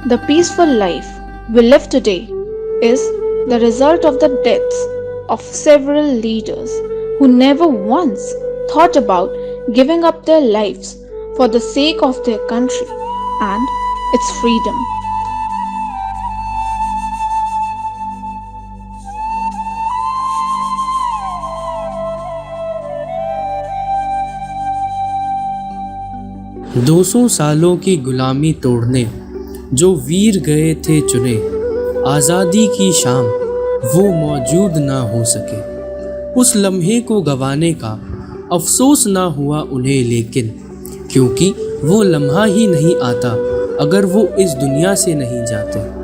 The peaceful life we live today is the result of the deaths of several leaders who never once thought about giving up their lives for the sake of their country and its freedom. दो सौ सालों की गुलामी तोड़ने जो वीर गए थे चुने, आज़ादी की शाम वो मौजूद ना हो सके। उस लम्हे को गंवाने का अफसोस ना हुआ उन्हें, लेकिन क्योंकि वो लम्हा ही नहीं आता अगर वो इस दुनिया से नहीं जाते।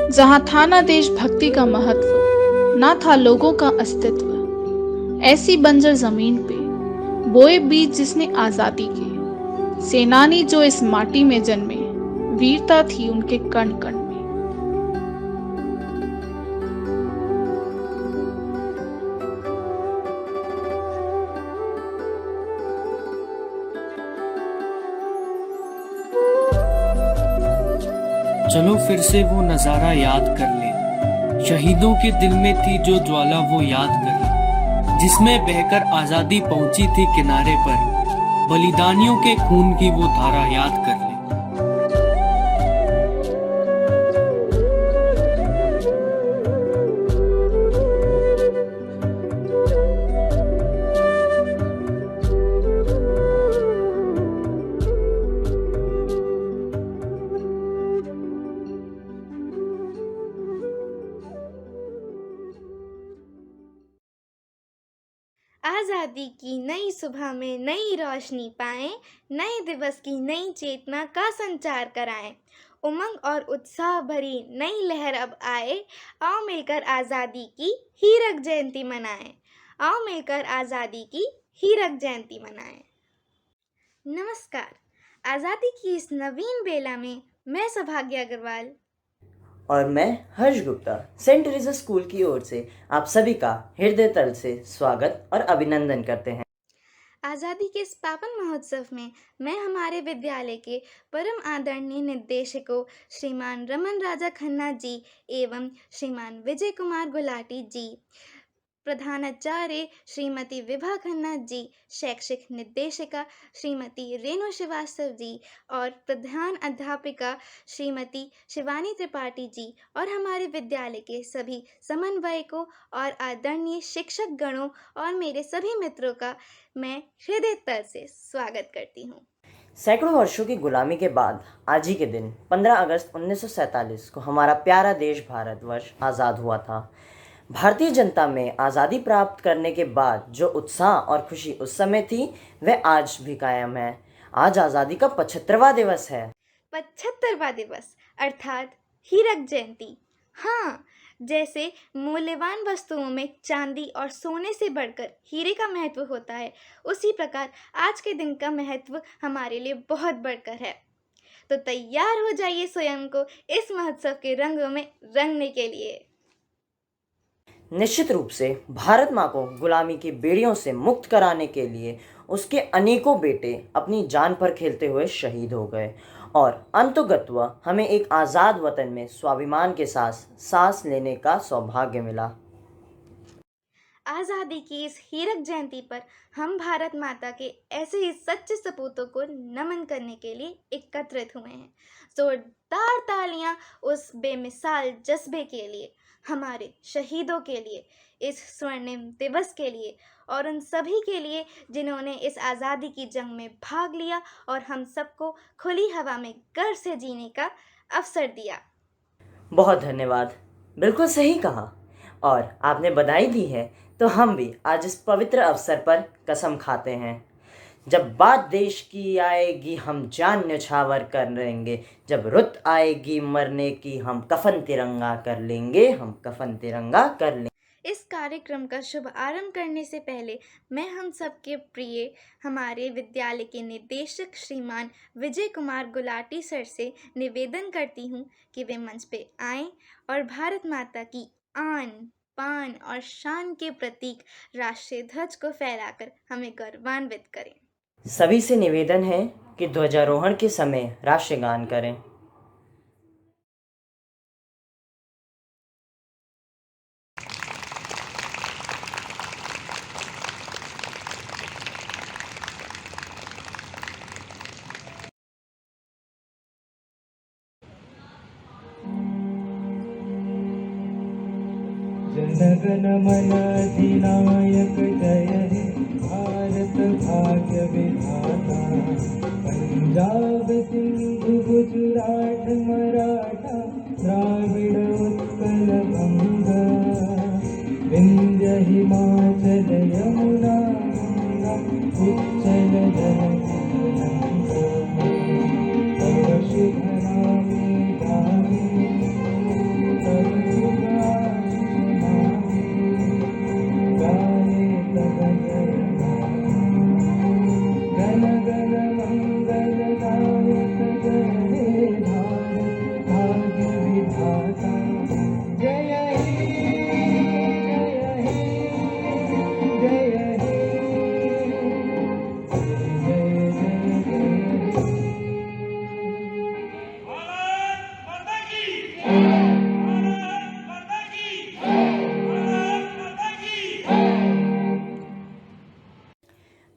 जहाँ था ना देशभक्ति का महत्व, ना था लोगों का अस्तित्व, ऐसी बंजर जमीन पे बोए बीज जिसने आजादी के, सेनानी जो इस माटी में जन्मे, वीरता थी उनके कण कण में। चलो फिर से वो नज़ारा याद कर ले, शहीदों के दिल में थी जो ज्वाला वो याद कर ले, जिसमें बहकर आज़ादी पहुंची थी किनारे पर, बलिदानियों के खून की वो धारा याद कर ले। आज़ादी की नई सुबह में नई रोशनी पाएं, नए दिवस की नई चेतना का संचार कराएं। उमंग और उत्साह भरी नई लहर अब आए, आओ मिलकर आज़ादी की हीरक जयंती मनाएं। आओ मिलकर आज़ादी की हीरक जयंती मनाएं। नमस्कार, आज़ादी की इस नवीन बेला में मैं सौभाग्य अग्रवाल और मैं हर्ष गुप्ता सेंट टेरेसा स्कूल की ओर से आप सभी का हृदय तल से स्वागत और अभिनंदन करते हैं। आज़ादी के इस पावन महोत्सव में मैं हमारे विद्यालय के परम आदरणीय निदेशकों श्रीमान रमन राजा खन्ना जी एवं श्रीमान विजय कुमार गुलाटी जी, प्रधानाचार्य श्रीमती विभा खन्ना जी, शैक्षिक निर्देशिका श्रीमती रेणु श्रीवास्तव जी और प्रधान अध्यापिका श्रीमती शिवानी त्रिपाठी जी और हमारे विद्यालय के सभी समन्वयकों और आदरणीय शिक्षक गणों और मेरे सभी मित्रों का मैं हृदय तल से स्वागत करती हूँ। सैकड़ों वर्षों की गुलामी के बाद आज ही के दिन 15 अगस्त 1947 को हमारा प्यारा देश भारतवर्ष आज़ाद हुआ था। भारतीय जनता में आज़ादी प्राप्त करने के बाद जो उत्साह और खुशी उस समय थी वह आज भी कायम है। आज आज़ादी का 75वां दिवस है। 75वां दिवस अर्थात हीरक जयंती। हाँ, जैसे मूल्यवान वस्तुओं में चांदी और सोने से बढ़कर हीरे का महत्व होता है, उसी प्रकार आज के दिन का महत्व हमारे लिए बहुत बढ़कर है। तो तैयार हो जाइए स्वयं को इस महोत्सव के रंगों में रंगने के लिए। निश्चित रूप से भारत माँ को गुलामी की बेड़ियों से मुक्त कराने के लिए उसके अनेकों बेटे अपनी जान पर खेलते हुए शहीद हो गए और अंततः हमें एक आज़ाद वतन में स्वाभिमान के साथ सांस लेने का सौभाग्य मिला। आज़ादी की इस हीरक जयंती पर हम भारत माता के ऐसे ही सच्चे सपूतों को नमन करने के लिए एकत्रित हुए हैं। जोरदार तालियां उस बेमिसाल जज्बे के लिए, हमारे शहीदों के लिए, इस स्वर्णिम दिवस के लिए और उन सभी के लिए जिन्होंने इस आज़ादी की जंग में भाग लिया और हम सबको खुली हवा में गर्व से जीने का अवसर दिया। बहुत धन्यवाद, बिल्कुल सही कहा। और आपने बधाई दी है तो हम भी आज इस पवित्र अवसर पर कसम खाते हैं, जब बात देश की आएगी हम जान न्यौछावर कर लेंगे, जब रुत आएगी मरने की हम कफन तिरंगा कर लेंगे, हम कफन तिरंगा कर लेंगे। इस कार्यक्रम का शुभ आरंभ करने से पहले मैं हम सबके प्रिय हमारे विद्यालय के निदेशक श्रीमान विजय कुमार गुलाटी सर से निवेदन करती हूँ कि वे मंच पे आएं और भारत माता की आन पान और शान के प्रतीक राष्ट्रीय ध्वज को फहराकर हमें गौरवान्वित करें। सभी से निवेदन है कि ध्वजारोहण के समय राष्ट्रगान करें। जनगण मन अधिनायक जय हे भारत भाग्य विधाता। पंजाब सिंधु गुजरात मराठा द्राविड़ उत्कल गंगा। विंध्य हिमाचल यमुना गंगा उच्चल जनगंगा। तव शुभ नामे गावे तव शुभ आशीष मांगे। गाये तव जय गान। गण गण मंगलदायक जय हे भारत भाग्य विधाता। जय हे जय हे जय हे जय जय जय।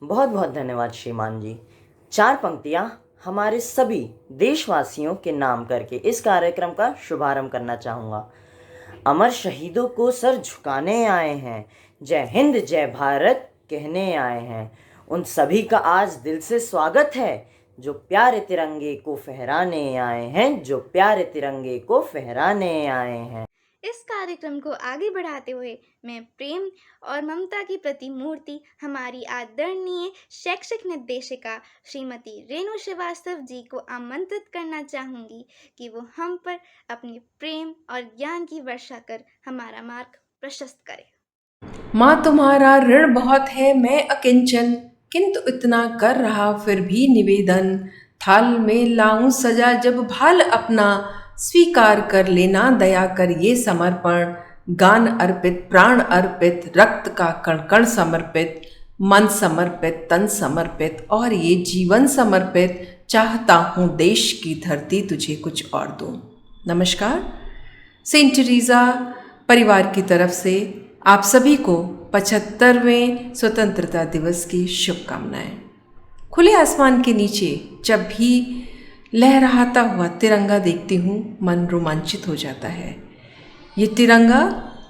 बहुत बहुत धन्यवाद श्रीमान जी। 4 पंक्तियां हमारे सभी देशवासियों के नाम करके इस कार्यक्रम का शुभारंभ करना चाहूँगा। अमर शहीदों को सर झुकाने आए हैं, जय हिंद जय भारत कहने आए हैं। उन सभी का आज दिल से स्वागत है जो प्यारे तिरंगे को फहराने आए हैं, जो प्यारे तिरंगे को फहराने आए हैं। इस कार्यक्रम को आगे बढ़ाते हुए मैं प्रेम और ममता की प्रतिमूर्ति हमारी आदरणीय शैक्षिक निर्देशिका श्रीमती रेणु श्रीवास्तव जी को आमंत्रित करना चाहूँगी कि वो हम पर अपने प्रेम और ज्ञान की वर्षा कर हमारा मार्ग प्रशस्त करें। माँ तुम्हारा ऋण बहुत है मैं अकिंचन, किंतु इतना कर रहा फिर भी निवेदन। थाल में लाऊं सजा जब भाल अपना, स्वीकार कर लेना दया कर ये समर्पण। गान अर्पित प्राण अर्पित, रक्त का कण कण समर्पित, मन समर्पित तन समर्पित और ये जीवन समर्पित। चाहता हूँ देश की धरती तुझे कुछ और दूँ। नमस्कार। सेंट टेरेसा परिवार की तरफ से आप सभी को 75वें स्वतंत्रता दिवस की शुभकामनाएं। खुले आसमान के नीचे जब भी लहराता हुआ तिरंगा देखती हूँ मन रोमांचित हो जाता है। ये तिरंगा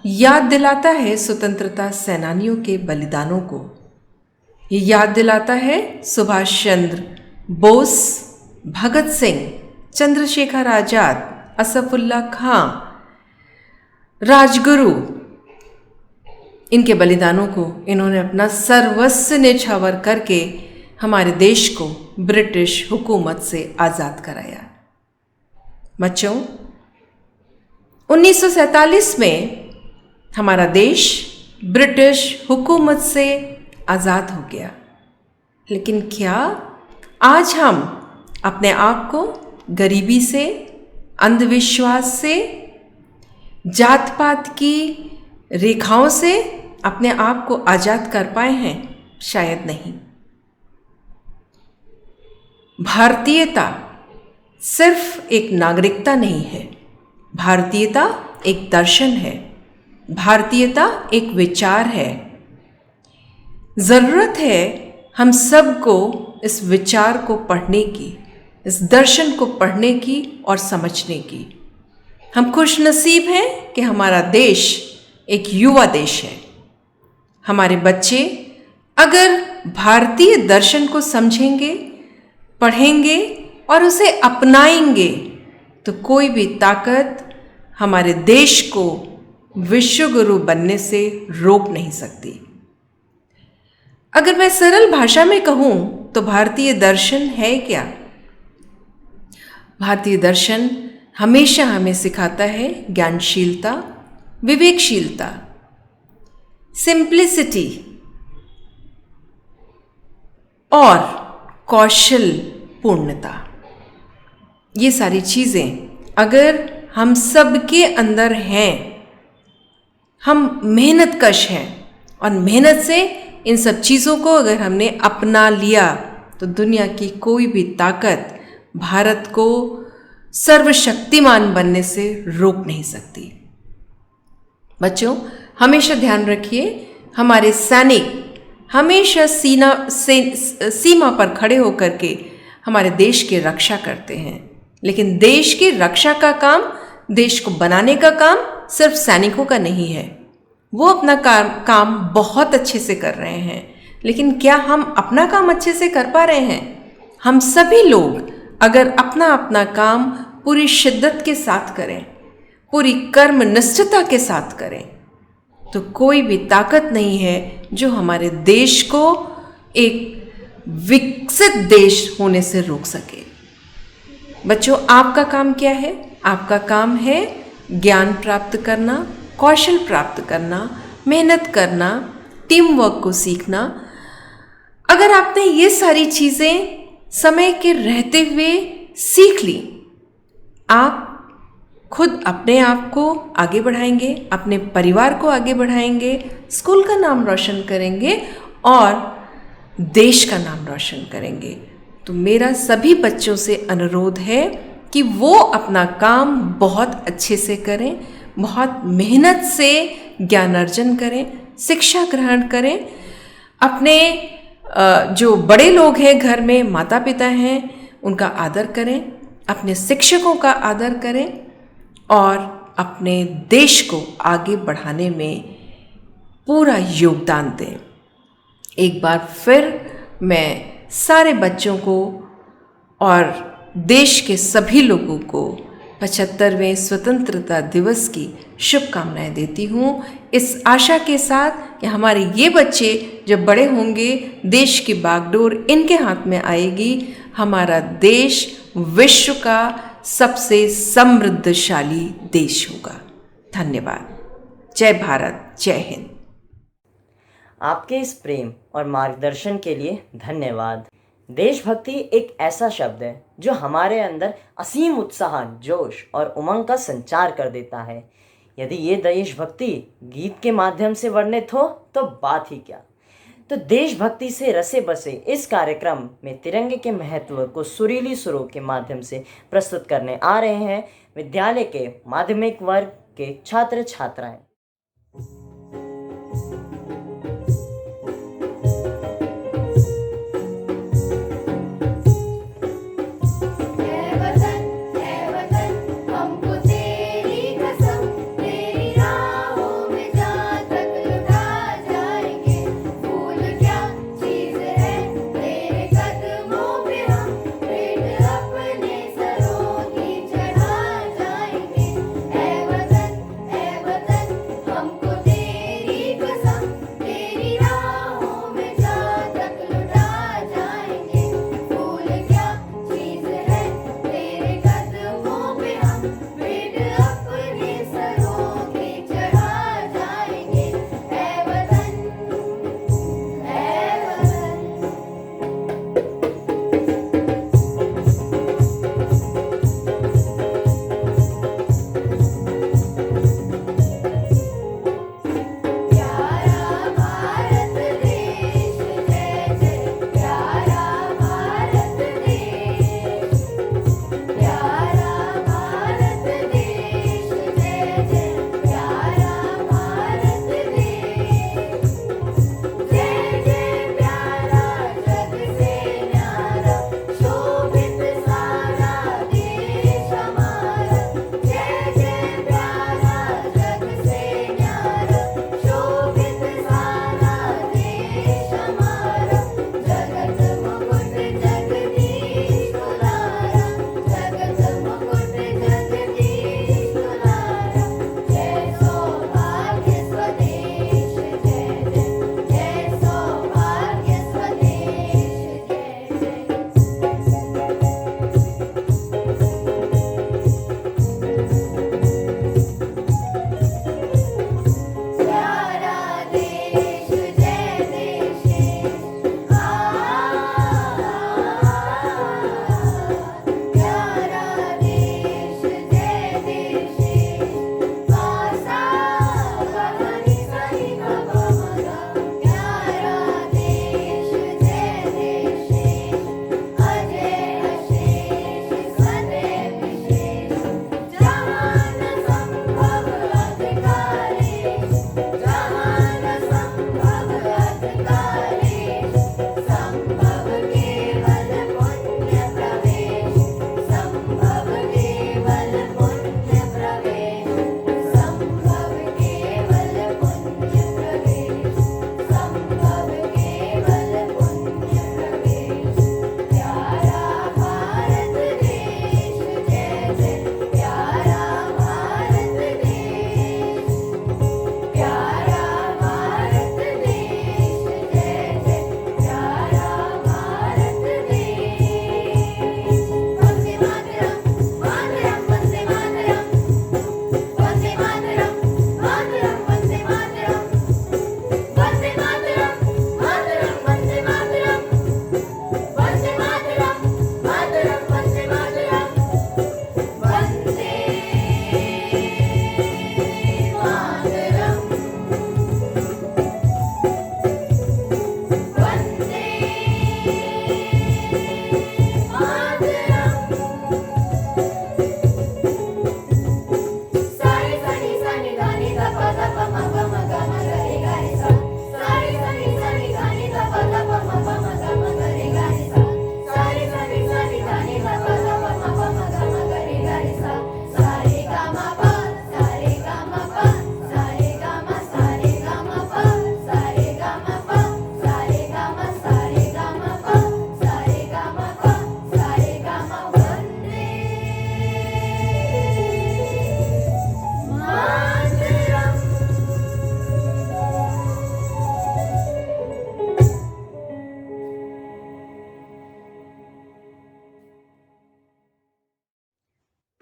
याद दिलाता है स्वतंत्रता सेनानियों के बलिदानों को। ये याद दिलाता है सुभाष चंद्र बोस, भगत सिंह, चंद्रशेखर आजाद, असफुल्ला खां, राजगुरु, इनके बलिदानों को इन्होंने अपना सर्वस्व न्यौछावर करके हमारे देश को ब्रिटिश हुकूमत से आज़ाद कराया। बच्चों, 1947 में हमारा देश ब्रिटिश हुकूमत से आज़ाद हो गया। लेकिन क्या आज हम अपने आप को गरीबी से, अंधविश्वास से, जात पात की रेखाओं से अपने आप को आज़ाद कर पाए हैं? शायद नहीं। भारतीयता सिर्फ एक नागरिकता नहीं है, भारतीयता एक दर्शन है, भारतीयता एक विचार है। ज़रूरत है हम सबको इस विचार को पढ़ने की, इस दर्शन को पढ़ने की और समझने की। हम खुशनसीब हैं कि हमारा देश एक युवा देश है। हमारे बच्चे अगर भारतीय दर्शन को समझेंगे, पढ़ेंगे और उसे अपनाएंगे तो कोई भी ताकत हमारे देश को विश्व गुरु बनने से रोक नहीं सकती। अगर मैं सरल भाषा में कहूँ तो भारतीय दर्शन है क्या? भारतीय दर्शन हमेशा हमें सिखाता है ज्ञानशीलता, विवेकशीलता। सिंप्लिसिटी और कौशल पूर्णता, ये सारी चीज़ें अगर हम सबके अंदर हैं, हम मेहनतकश हैं और मेहनत से इन सब चीज़ों को अगर हमने अपना लिया तो दुनिया की कोई भी ताकत भारत को सर्वशक्तिमान बनने से रोक नहीं सकती। बच्चों, हमेशा ध्यान रखिए, हमारे सैनिक हमेशा सीमा पर खड़े होकर के हमारे देश की रक्षा करते हैं, लेकिन देश की रक्षा का काम, देश को बनाने का काम सिर्फ सैनिकों का नहीं है। वो अपना काम बहुत अच्छे से कर रहे हैं, लेकिन क्या हम अपना काम अच्छे से कर पा रहे हैं? हम सभी लोग अगर अपना अपना काम पूरी शिद्दत के साथ करें, पूरी कर्म निष्ठता के साथ करें, तो कोई भी ताकत नहीं है जो हमारे देश को एक विकसित देश होने से रोक सके। बच्चों, आपका काम क्या है? आपका काम है ज्ञान प्राप्त करना, कौशल प्राप्त करना, मेहनत करना, टीम वर्क को सीखना। अगर आपने ये सारी चीज़ें समय के रहते हुए सीख ली, आप खुद अपने आप को आगे बढ़ाएंगे, अपने परिवार को आगे बढ़ाएंगे, स्कूल का नाम रोशन करेंगे और देश का नाम रोशन करेंगे। तो मेरा सभी बच्चों से अनुरोध है कि वो अपना काम बहुत अच्छे से करें, बहुत मेहनत से ज्ञान अर्जन करें, शिक्षा ग्रहण करें, अपने जो बड़े लोग हैं घर में, माता पिता हैं, उनका आदर करें, अपने शिक्षकों का आदर करें और अपने देश को आगे बढ़ाने में पूरा योगदान दें। एक बार फिर मैं सारे बच्चों को और देश के सभी लोगों को 75वें स्वतंत्रता दिवस की शुभकामनाएं देती हूँ, इस आशा के साथ कि हमारे ये बच्चे जब बड़े होंगे, देश की बागडोर इनके हाथ में आएगी, हमारा देश विश्व का सबसे समृद्धशाली देश होगा। धन्यवाद। जय भारत, जय हिंद। आपके इस प्रेम और मार्गदर्शन के लिए धन्यवाद। देशभक्ति एक ऐसा शब्द है जो हमारे अंदर असीम उत्साह, जोश और उमंग का संचार कर देता है। यदि ये देशभक्ति गीत के माध्यम से वर्णित हो तो बात ही क्या। तो देशभक्ति से रसे बसे इस कार्यक्रम में तिरंगे के महत्व को सुरीली सुरों के माध्यम से प्रस्तुत करने आ रहे हैं विद्यालय के माध्यमिक वर्ग के छात्र छात्राएं।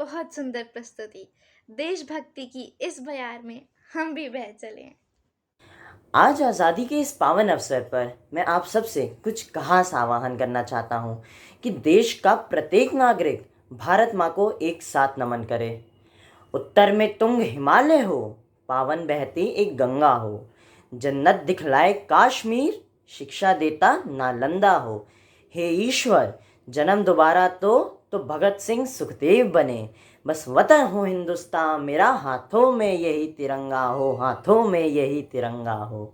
बहुत सुंदर प्रस्तुति। देशभक्ति की इस बयार में हम भी बह चले। आज आज़ादी के इस पावन अवसर पर मैं आप सबसे कुछ खास आह्वान करना चाहता हूँ कि देश का प्रत्येक नागरिक भारत माँ को एक साथ नमन करे। उत्तर में तुंग हिमालय हो, पावन बहती एक गंगा हो, जन्नत दिखलाए काश्मीर, शिक्षा देता नालंदा हो। हे ईश्वर, जन्म दोबारा तो भगत सिंह सुखदेव बने। बस वतन हो हिंदुस्तान मेरा, हाथों में यही तिरंगा हो, हाथों में यही तिरंगा हो।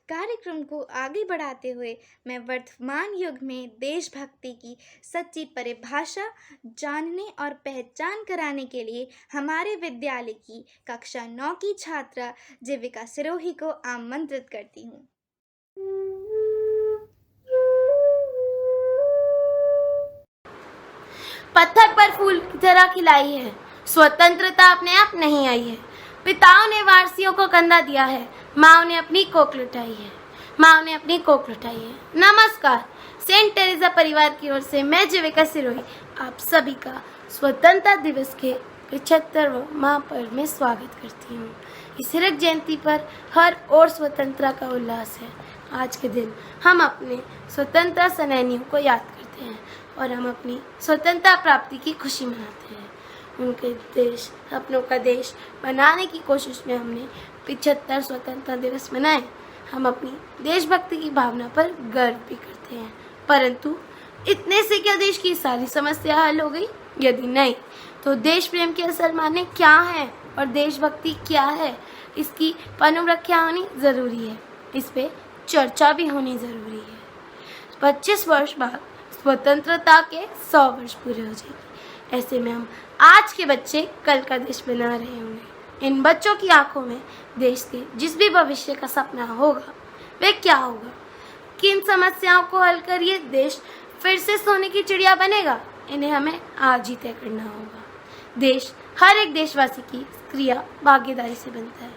कार्यक्रम को आगे बढ़ाते हुए मैं वर्तमान युग में देशभक्ति की सच्ची परिभाषा जानने और पहचान कराने के लिए हमारे विद्यालय की कक्षा 9 की छात्रा जीविका सिरोही को आमंत्रित करती हूँ। पत्थर पर फूल की तरह खिलाई है, स्वतंत्रता अपने आप नहीं आई है। पिताओं ने वारसियों को कंधा दिया है, माओ ने अपनी कोख लुटाई है, माओ ने अपनी कोख लुटाई है। नमस्कार, सेंट टेरेसा परिवार की ओर से मैं जीविका सिरोही आप सभी का स्वतंत्रता दिवस के 75वें महापर्व में स्वागत करती हूँ। इस हिरक जयंती पर हर ओर स्वतंत्रता का उल्लास है। आज के दिन हम अपने स्वतंत्रता सेनानियों को याद करते हैं और हम अपनी स्वतंत्रता प्राप्ति की खुशी मनाते हैं। उनके देश, अपनों का देश बनाने की कोशिश में हमने 75 स्वतंत्रता दिवस मनाए। हम अपनी देशभक्ति की भावना पर गर्व भी करते हैं, परंतु इतने से क्या देश की सारी समस्या हल हो गई? यदि नहीं, तो देश प्रेम के असल माने क्या है और देशभक्ति क्या है, इसकी पुनर्व्याख्या होनी ज़रूरी है। इस पे चर्चा भी होनी ज़रूरी है। 25 वर्ष बाद स्वतंत्रता के 100 वर्ष पूरे हो जाएंगे। ऐसे में हम आज के बच्चे कल का देश बना रहे होंगे। इन बच्चों की आंखों में देश के जिस भी भविष्य का सपना होगा वह क्या होगा? किन समस्याओं को हल कर ये देश फिर से सोने की चिड़िया बनेगा? इन्हें हमें आज ही तय करना होगा। देश हर एक देशवासी की क्रिया भागीदारी से बनता है।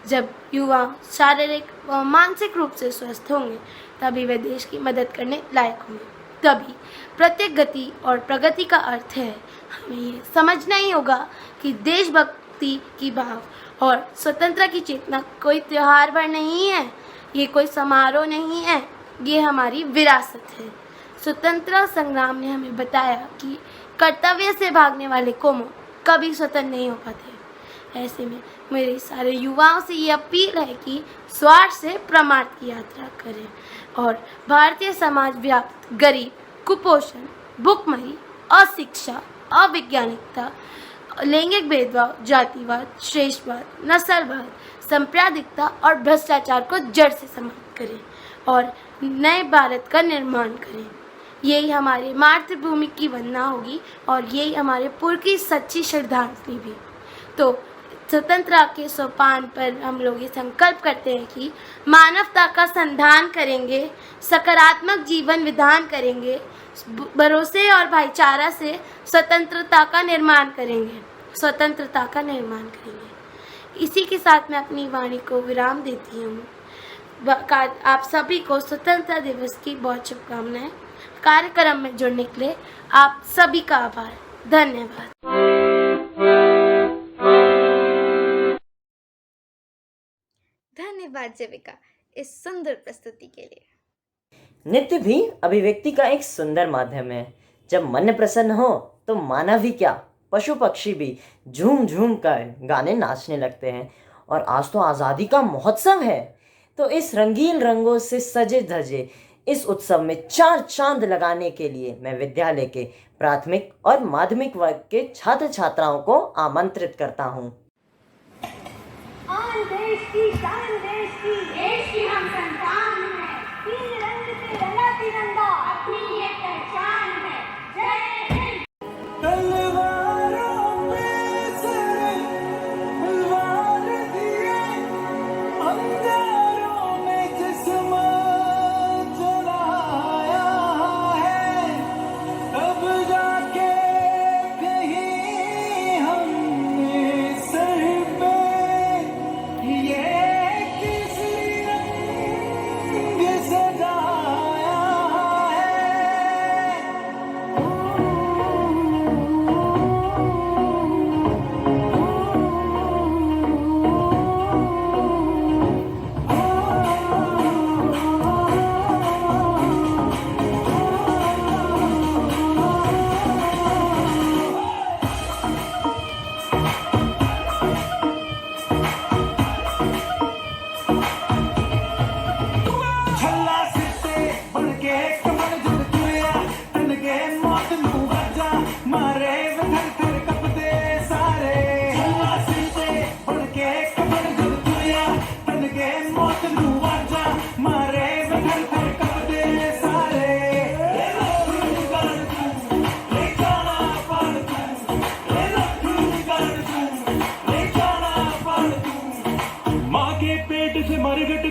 जब युवा शारीरिक व मानसिक रूप से स्वस्थ होंगे तभी वे देश की मदद करने लायक होंगे। तभी प्रत्येक गति और प्रगति का अर्थ है। हमें ये समझना ही होगा कि देशभक्ति की भाव और स्वतंत्रता की चेतना कोई त्योहार भर नहीं है, ये कोई समारोह नहीं है, ये हमारी विरासत है। स्वतंत्रता संग्राम ने हमें बताया कि कर्तव्य से भागने वाले कौम कभी स्वतंत्र नहीं हो पाते। ऐसे में मेरे सारे युवाओं से ये अपील है कि स्वार्थ से परमार्थ की यात्रा करें और भारतीय समाज व्याप्त गरीब, कुपोषण, भूखमरी, अशिक्षा, अवैज्ञानिकता, लैंगिक भेदभाव, जातिवाद, श्रेष्ठवाद, नस्लवाद, सांप्रदायिकता और भ्रष्टाचार को जड़ से समाप्त करें और नए भारत का निर्माण करें। यही हमारे मातृभूमि की वंदना होगी और यही हमारे पूर्व की सच्ची श्रद्धांजलि भी। तो स्वतंत्रता के सोपान पर हम लोग ये संकल्प करते हैं कि मानवता का संधान करेंगे, सकारात्मक जीवन विधान करेंगे, भरोसे और भाईचारा से स्वतंत्रता का निर्माण करेंगे, स्वतंत्रता का निर्माण करेंगे। इसी के साथ मैं अपनी वाणी को विराम देती हूँ। आप सभी को स्वतंत्रता दिवस की बहुत शुभकामनाएं। कार्यक्रम में जुड़ने के लिए आप सभी का आभार। धन्यवाद। धन्यवाद जीविका इस सुंदर प्रस्तुति के लिए। नृत्य भी अभिव्यक्ति का एक सुंदर माध्यम है। जब मन प्रसन्न हो तो मानव ही क्या, पशु पक्षी भी झूम झूम कर गाने नाचने लगते हैं। और आज तो आज़ादी का महोत्सव है, तो इस रंगीन रंगों से सजे धजे इस उत्सव में 4 चांद लगाने के लिए मैं विद्यालय के प्राथमिक और माध्यमिक वर्ग के छात्र छात्राओं को आमंत्रित करता हूँ। देश की हम संतान हैं, तीन रंग से रंगा तिरंगा अपनी ये पहचान है। जय हिंद। तलवारों में से तलवार दिए, अंगारों में जिस्म जलाया है, तब जाके कहीं हमने सर पे ये किसी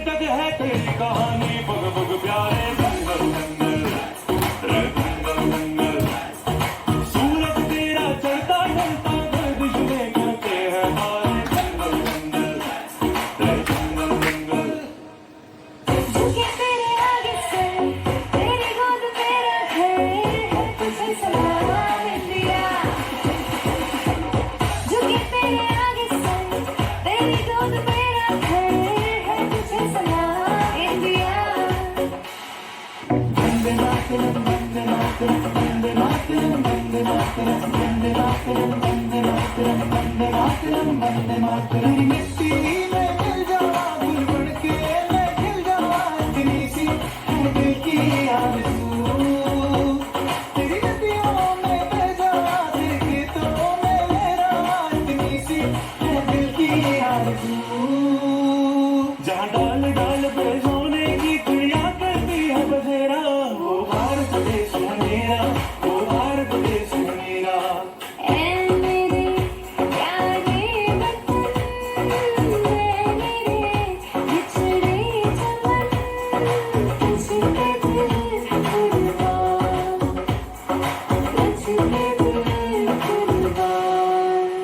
तक है तेरी कहानी बग बग प्यारे दंगल दंगल रे दंगल दंगल सूरज तेरा चढ़ता ढलता गर्दिश में करते हैं हाय दंगल दंगल रे दंगल दंगल झुके तेरे आगे से तेरी गोद तेरा घर है तुझे सलाम इंडिया झुके तेरे आगे से तेरी गोद तेरा घर है तुझे सलाम इंडिया वंदे मातरम वंदे मातरम वंदे मातरम वंदे मातरम वंदे मातरम वंदे मातरम वंदे मातरम वंदे मातरम तेरी मिट्टी में मिल जावा गुल बन के मैं खिल जावा इतनी सी है दिल की आरज़ू तेरी नदियों में बह जावा तेरे खेतों में लहरावा इतनी सी है दिल की आरज़ू जहाँ डाल डाल पे सोने की चिड़िया करती है बसेरा वो भारत देश है मेरा वो भारत देश है मेरा ऐ मेरे प्यारे वतन मेरे बिछड़े चमन तुझ पे दिल कुर्बान तुझ पे दिल कुर्बान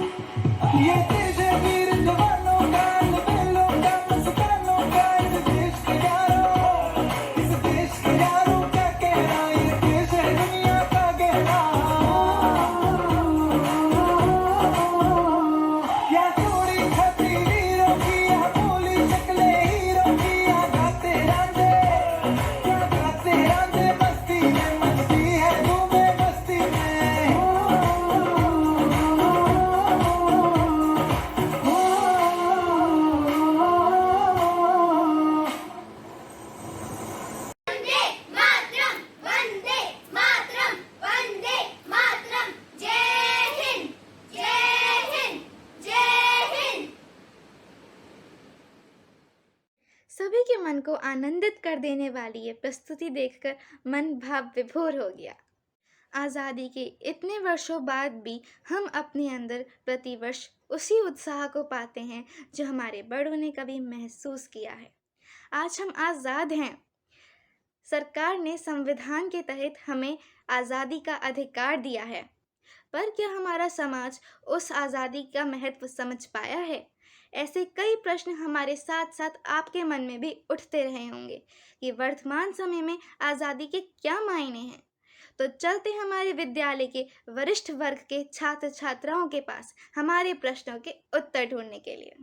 ये तेरे वीर जवानों का लबेलों का मस्तानों का इस देश के यारों क्या कहना ये देश है दुनिया का गहना क्या चोरी खाती वीरों की या बोली शक्ले हीरों की या गाते रांझे मस्ती में मस्ती है घूमे मस्ती में वंदे मातरम वंदे मातरम जय हिंद जय हिंद जय हिंद। सभी के मन को आनंदित कर देने वाली ये प्रस्तुति देखकर मन भाव विभोर हो गया। आज़ादी के इतने वर्षों बाद भी हम अपने अंदर प्रतिवर्ष उसी उत्साह को पाते हैं जो हमारे बड़ों ने कभी महसूस किया है। आज हम आज़ाद हैं। सरकार ने संविधान के तहत हमें आज़ादी का अधिकार दिया है, पर क्या हमारा समाज उस आज़ादी का महत्व समझ पाया है? ऐसे कई प्रश्न हमारे साथ साथ आपके मन में भी उठते रहे होंगे कि वर्तमान समय में आज़ादी के क्या मायने हैं। तो चलते हमारे विद्यालय के वरिष्ठ वर्ग के छात्र छात्राओं के पास हमारे प्रश्नों के उत्तर ढूंढने के लिए।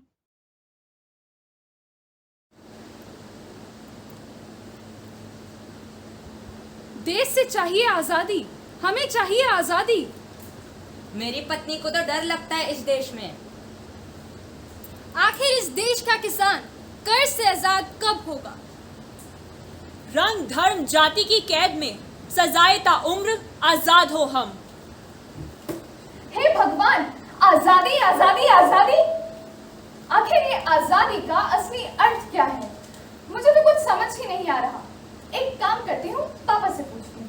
देश से चाहिए आजादी, हमें चाहिए आजादी। मेरी पत्नी को तो डर लगता है इस देश में। आखिर इस देश का किसान कर्ज से आजाद कब होगा? रंग धर्म जाति की कैद में सजाए ता उम्र आजाद हो हम। हे भगवान, आजादी आजादी आजादी। आखिर ये आजादी का असली अर्थ क्या है? मुझे तो कुछ समझ ही नहीं आ रहा। एक काम करती हूँ, पापा से पूछती हूँ।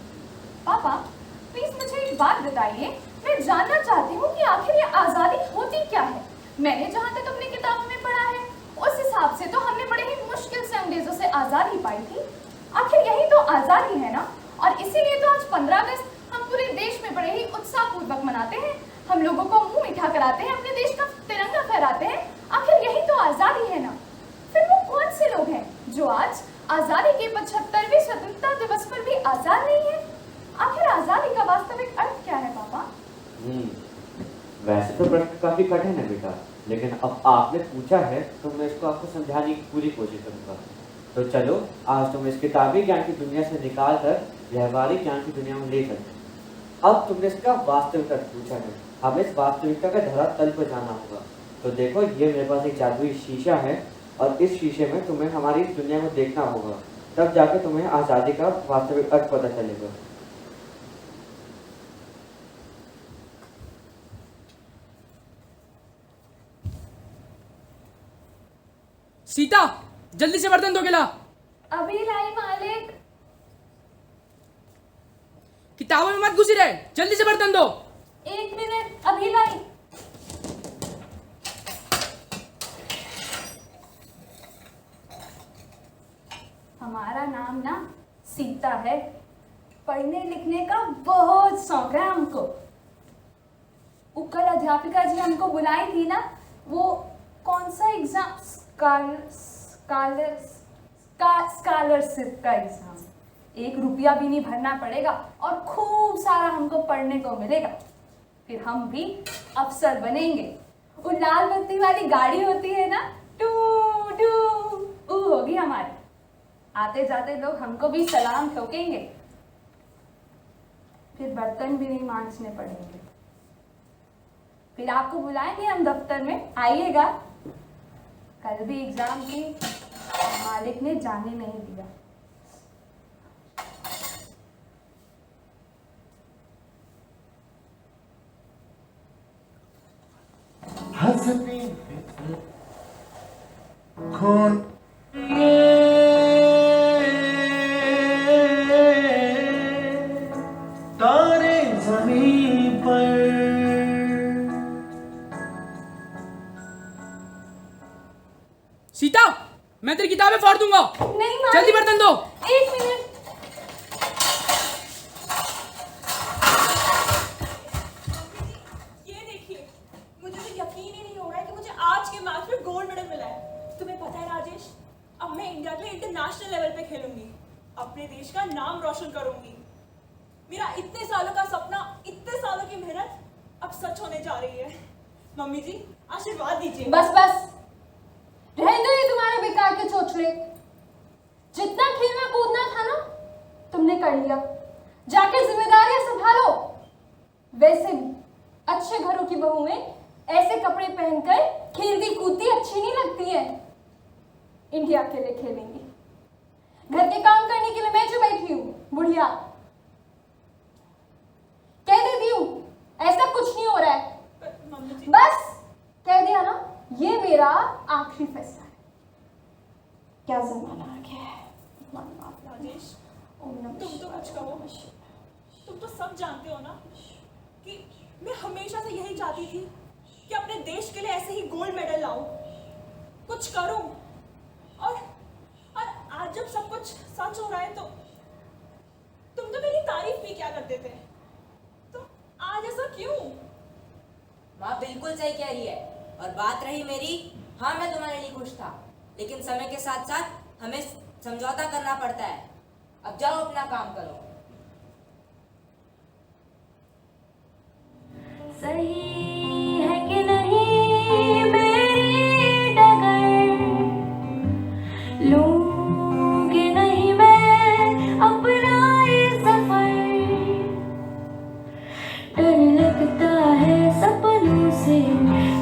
पापा प्लीज मुझे एक बात बताइए, मैं जानना चाहती हूँ कि आखिर ये आजादी होती क्या है। मैंने जहाँ तक अपनी किताबों में पढ़ा है उस हिसाब से तो हमने बड़े ही मुश्किल से अंग्रेजों से आजादी पाई थी। आखिर यही तो आजादी है ना, और इसीलिए तो आज 15 अगस्त हम पूरे देश में बड़े ही उत्साह पूर्वक मनाते हैं। हम लोगों को मुंह मीठा कराते हैं, अपने देश का तिरंगा फहराते हैं। आखिर यही तो आजादी है ना। फिर वो कौन से लोग हैं जो आज आजादी के 75वें स्वतंत्रता दिवस पर भी आजाद नहीं है? आखिर आजादी का वास्तविक अर्थ क्या है पापा? वैसे तो प्रश्न काफी कठिन है बेटा, लेकिन अब आपने पूछा है तो मैं इसको आपको समझाने की पूरी कोशिश करूंगा। तो चलो आज तुम इस किताबी ज्ञान की दुनिया से निकाल कर व्यवहारिक ज्ञान की दुनिया में ले चलते हैं। अब तुमने इसका वास्तविक अर्थ पूछा है, हमें इस वास्तविकता का धरातल पर जाना होगा। तो देखो, ये मेरे पास एक जादुई शीशा है और इस शीशे में तुम्हें हमारी इस दुनिया को देखना होगा, तब जाके तुम्हें आज़ादी का वास्तविक अर्थ पता चलेगा। सीता, जल्दी से बर्तन धो के ला। अभी लाई मालिक। किताबों में मत घुसी रहे, जल्दी से बर्तन धो। 1 मिनट, अभी लाई। हमारा नाम ना सीता है। पढ़ने लिखने का बहुत शौक है हमको। वो कल अध्यापिका जी हमको बुलाई थी ना, वो कौन सा एग्जाम, स्कॉलरशिप का एग्जाम। 1 रुपया भी नहीं भरना पड़ेगा और खूब सारा हमको पढ़ने को मिलेगा। फिर हम भी अफसर बनेंगे। वो लाल बत्ती वाली गाड़ी होती है ना, टू टू, वो होगी हमारी। आते जाते लोग हमको भी सलाम ठोकेंगे। फिर बर्तन भी नहीं मांजने पड़ेंगे। फिर आपको बुलाएंगे हम दफ्तर में, आइएगा। कल भी एग्जाम की मालिक ने जाने नहीं दिया। हंसती खून तारे जमीन पर। सीता, मैं तेरी किताबें फाड़ दूंगा। नहीं मालिक, जल्दी बर्तन दो। 1 मिनट। ये देखिए, मुझे तो यकीन ही नहीं हो रहा है कि मुझे आज के मैच में गोल्ड मेडल मिला है। तुम्हें पता है राजेश, अब मैं इंडिया के लिए इंटरनेशनल लेवल पे खेलूंगी, अपने देश का नाम रोशन करूंगी। मेरा इतने सालों का सपना, इतने सालों की मेहनत अब सच होने जा रही है। मम्मी जी, आशीर्वाद दीजिए। बस बस, रहने दो ये तुम्हारे बेकार के चोचले। जितना खेल में कूदना था ना, तुमने कर लिया। जाके जिम्मेदारियां संभालो। वैसे भी अच्छे घरों की बहू में ऐसे कपड़े पहनकर खेलती कूदती अच्छी नहीं लगती है। इंडिया के लिए खेलेंगी। घर के काम करने के लिए मैं जो बैठी हूँ, बुढ़िया। कह देती हूँ, ऐसा कुछ नहीं हो रहा है। बस कह दिया ना, ये मेरा आखिरी फैसला है। क्या जमाना आ गया है। राजेश, तुम तो कुछ कहो। तुम तो सब जानते हो ना कि मैं हमेशा से यही चाहती थी कि अपने देश के लिए ऐसे ही गोल्ड मेडल लाऊं, कुछ करूं। और आज जब सब कुछ सच हो रहा है तो तुम तो मेरी तारीफ भी क्या करते थे, तो आज ऐसा क्यों? माँ बिल्कुल सही कह रही है। और बात रही मेरी, हाँ मैं तुम्हारे लिए खुश था, लेकिन समय के साथ साथ हमें समझौता करना पड़ता है। अब जाओ अपना काम करो। सही है कि नहीं मेरी डगर, लूंगी नहीं मैं अपना ये सफर। डर लगता है सपनों से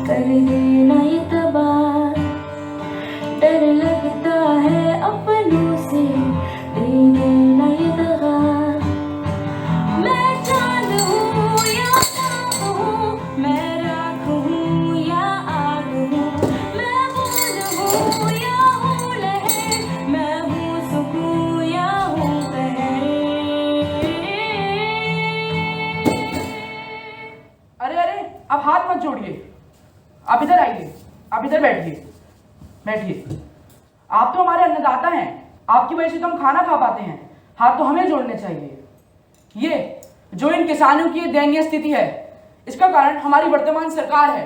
कर देना ये तबाह। डर लगता है अपनों से दे देना ये दगा। मैं चांद हूँ या चाँद हूँ, मैं राख हूँ या आग हूँ, मैं बूंद हूँ या हूँ लहर, मैं हूँ सुकून या हूँ कहर। अरे अरे, अब हाथ मत जोड़िए। आप इधर आइए, आप इधर बैठिए, बैठिए। आप तो हमारे अन्नदाता हैं, आपकी वजह से तो हम खाना खा पाते हैं। हाथ तो हमें जोड़ने चाहिए। ये जो इन किसानों की दयनीय स्थिति है, इसका कारण हमारी वर्तमान सरकार है।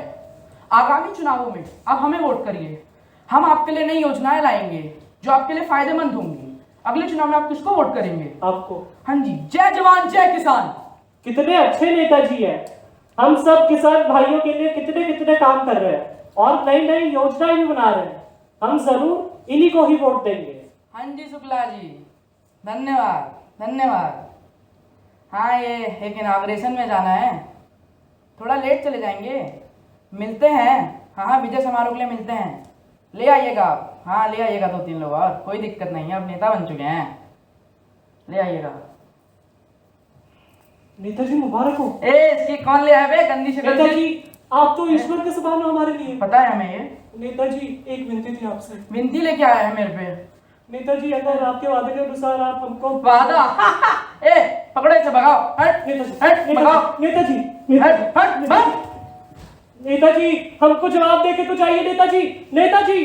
आगामी चुनावों में आप हमें वोट करिए। हम आपके लिए नई योजनाएं लाएंगे जो आपके लिए फायदेमंद होंगी। अगले चुनाव में आप किसको वोट करेंगे? आपको। हाँ जी, जय जवान जय किसान। कितने अच्छे नेताजी हैं। हम सब किसान भाइयों के लिए कितने कितने काम कर रहे हैं और नई नई योजनाएं भी बना रहे हैं। हम जरूर इन्हीं को ही वोट देंगे। हाँ जी शुक्ला जी, धन्यवाद धन्यवाद। हाँ, ये एक इनाग्रेशन में जाना है, थोड़ा लेट चले जाएंगे। मिलते हैं। हाँ हाँ, विजय समारोह के लिए मिलते हैं। ले आइएगा आप। हाँ ले आइएगा 2-3 लोग और, कोई दिक्कत नहीं है, आप नेता बन चुके हैं। ले आइएगा। नेताजी मुबारक हो। इसकी कौन ले आए बे, गंदी शक्ल। नेताजी, आप तो ईश्वर के समान हो हमारे लिए। पता है हमें ये। नेताजी, एक विनती थी आपसे। विनती लेके आया है मेरे पे? नेताजी, अगर आपके वादे के अनुसार आप हमको वादा पकड़ो इसे, भगाओ। हट नेताजी, भगाओ। नेताजी, हट हट। नेताजी, हमको जवाब दे के तो चाहिए नेताजी। नेताजी,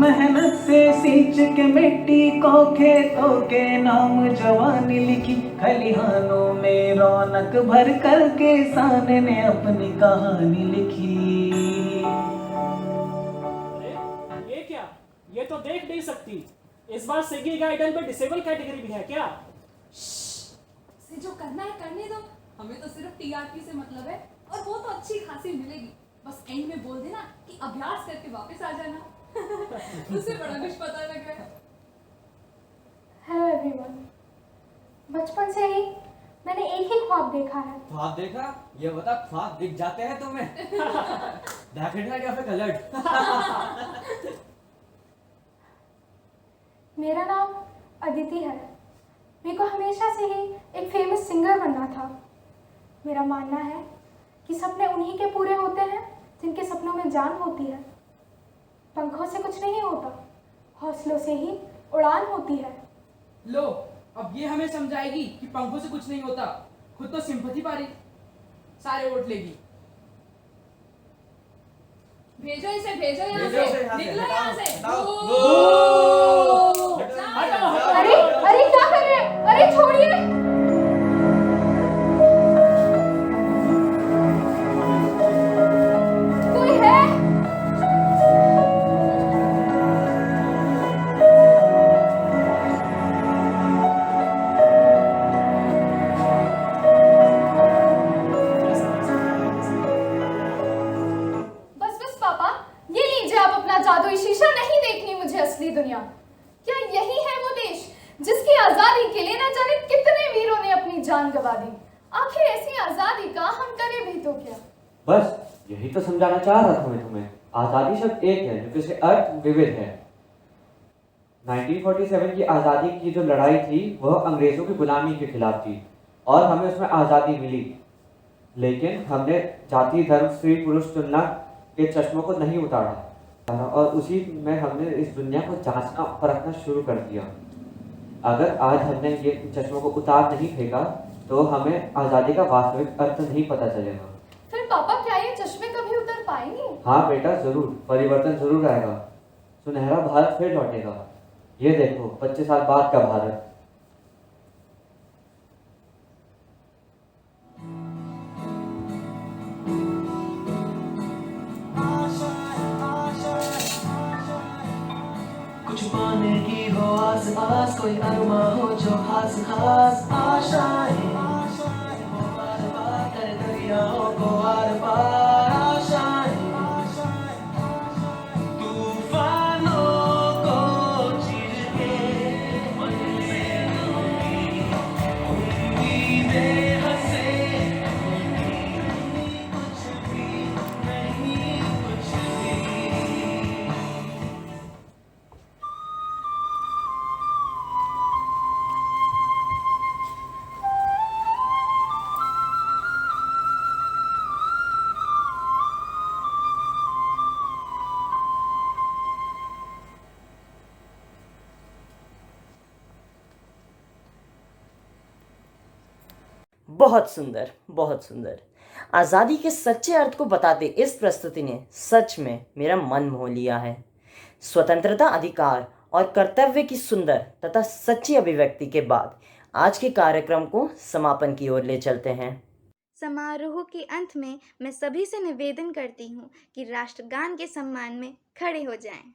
मेहनत से सींच के मिट्टी को खेतों के नाम जवानी लिखी, खलिहानों में रौनक भर कर किसान ने अपनी कहानी लिखी। अरे ये क्या, ये तो देख नहीं सकती। इस बार सिंगिंग गाइडन में डिसेबल कैटेगरी भी है क्या? से जो करना है करने दो, हमें तो सिर्फ टीआरपी से मतलब है और वो तो अच्छी खासी मिलेगी। बस एंड में बोल देना कि अभ्यास करके वापस आ जाना। उससे बड़ा कुछ पता लग रहा है। हेलो एवरीवन, बचपन से ही मैंने एक ही ख्वाब देखा है। ख्वाब देखा? ये बता, ख्वाब दिख जाते हैं तुम्हें? डेफिनेटली या फिर कलर्ड? मेरा नाम अदिति है। मेरे को हमेशा से ही एक फेमस सिंगर बनना था। मेरा मानना है कि सपने उन्हीं के पूरे होते हैं जिनके सपनों में जान होती है। पंखों से कुछ नहीं होता, हौसलों से ही उड़ान होती है। लो, अब ये हमें समझाएगी कि पंखों से कुछ नहीं होता। खुद तो सिंपैथी पारी सारे वोट लेगी। भेजो इसे, भेजो यहाँ से, निकलो यहाँ से। अरे अरे क्या कर रहे हैं? अरे छोड़िए। कोई है? बस बस पापा, ये लीजिए आप अपना जादुई शीशा। नहीं देखनी मुझे असली दुनिया। क्या यही है वो देश जिसकी आजादी के लिए न जाने कितने वीरों ने अपनी जान गंवा दी? आखिर ऐसी आजादी का हम करें भी तो क्या? बस यही तो समझाना चाह रहा था मैं तुम्हें। आजादी शब्द एक है, लेकिन उसके अर्थ विविध है। 1947 की आजादी की जो लड़ाई थी वह अंग्रेजों की गुलामी के खिलाफ थी और हमें उसमें आजादी मिली। लेकिन हमने जाति, धर्म, स्त्री पुरुष तुलना के चश्मों को नहीं उतारा और उसी में हमने इस दुनिया को जांचना परखना शुरू कर दिया। अगर आज हमने ये चश्मों को उतार नहीं फेंका तो हमें आज़ादी का वास्तविक अर्थ नहीं पता चलेगा। फिर पापा क्या ये चश्मे कभी उतर पाएंगे? हाँ बेटा, जरूर परिवर्तन जरूर आएगा। सुनहरा भारत फिर लौटेगा। ये देखो 25 साल बाद का भारत। कुछ पाने की हो आस पास, कोई अरमा हो जो खास खास आशाएं, बार बार कर दरियाओं को आर पार आशाएं, तूफानों को चीर के मन में उम्मीदें हंसे, कुछ भी नहीं, कुछ भी। बहुत सुंदर, बहुत सुंदर। आज़ादी के सच्चे अर्थ को बताते इस प्रस्तुति ने सच में मेरा मन मोह लिया है। स्वतंत्रता, अधिकार और कर्तव्य की सुंदर तथा सच्ची अभिव्यक्ति के बाद आज के कार्यक्रम को समापन की ओर ले चलते हैं। समारोह के अंत में मैं सभी से निवेदन करती हूँ कि राष्ट्रगान के सम्मान में खड़े हो जाएं।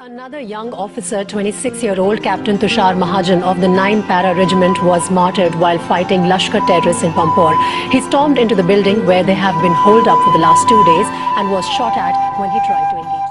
Another young officer, 26-year-old Captain Tushar Mahajan of the 9 Para Regiment, was martyred while fighting Lashkar terrorists in Pampore. He stormed into the building where they have been holed up for the last 2 days and was shot at when he tried to engage.